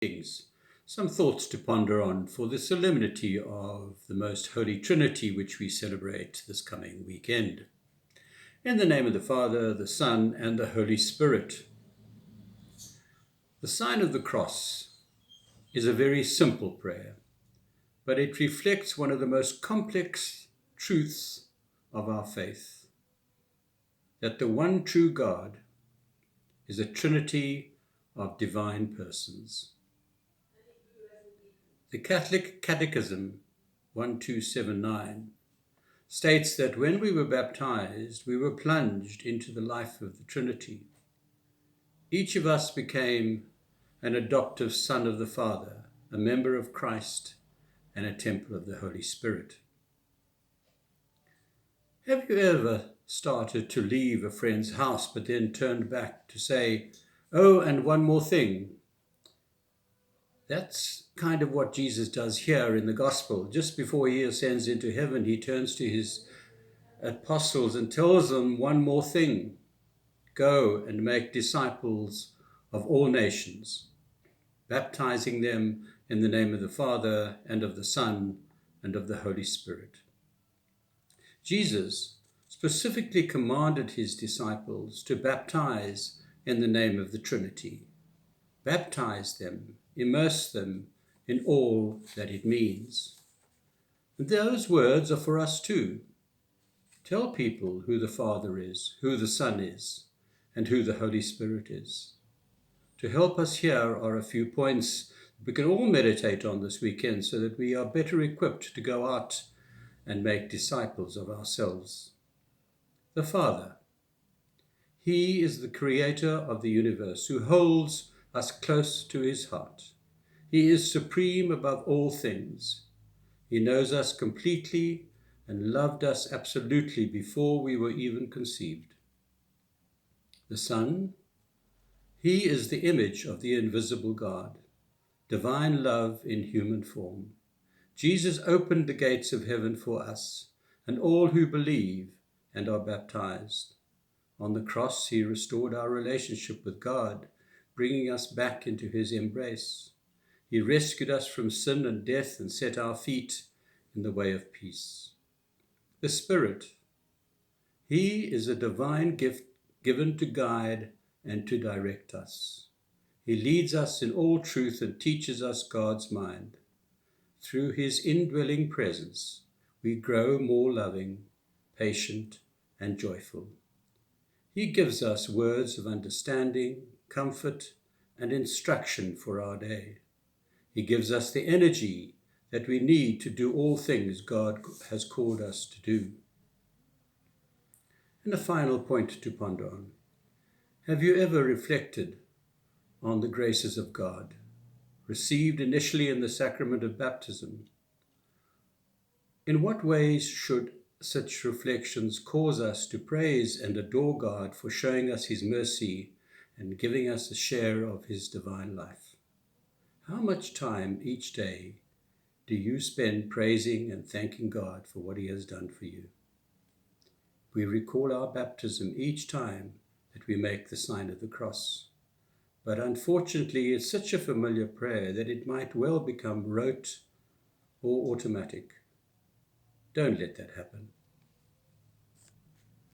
Kings. Some thoughts to ponder on for the solemnity of the Most Holy Trinity, which we celebrate this coming weekend. In the name of the Father, the Son, and the Holy Spirit. The sign of the cross is a very simple prayer, but it reflects one of the most complex truths of our faith, that the one true God is a trinity of divine persons. The Catholic Catechism 1279 states that when we were baptized, we were plunged into the life of the Trinity. Each of us became an adoptive son of the Father, a member of Christ, and a temple of the Holy Spirit. Have you ever started to leave a friend's house but then turned back to say, "Oh, and one more thing"? That's kind of what Jesus does here in the gospel. Just before he ascends into heaven, he turns to his apostles and tells them one more thing. Go and make disciples of all nations, baptizing them in the name of the Father and of the Son and of the Holy Spirit. Jesus specifically commanded his disciples to baptize in the name of the Trinity. Baptize them, immerse them in all that it means. And those words are for us too. Tell people who the Father is, who the Son is, and who the Holy Spirit is. To help us here are a few points we can all meditate on this weekend so that we are better equipped to go out and make disciples of ourselves. The Father. He is the creator of the universe who holds us close to his heart. He is supreme above all things. He knows us completely and loved us absolutely before we were even conceived. The Son. He is the image of the invisible God, divine love in human form. Jesus opened the gates of heaven for us and all who believe and are baptized. On the cross, he restored our relationship with God, bringing us back into his embrace. He rescued us from sin and death and set our feet in the way of peace. The Spirit. He is a divine gift given to guide and to direct us. He leads us in all truth and teaches us God's mind. Through his indwelling presence, we grow more loving, patient, and joyful. He gives us words of understanding, comfort, and instruction for our day. He gives us the energy that we need to do all things God has called us to do. And a final point to ponder on. Have you ever reflected on the graces of God, received initially in the sacrament of baptism? In what ways should such reflections cause us to praise and adore God for showing us his mercy and giving us a share of his divine life? How much time each day do you spend praising and thanking God for what he has done for you? We recall our baptism each time that we make the sign of the cross. But unfortunately, it's such a familiar prayer that it might well become rote or automatic. Don't let that happen.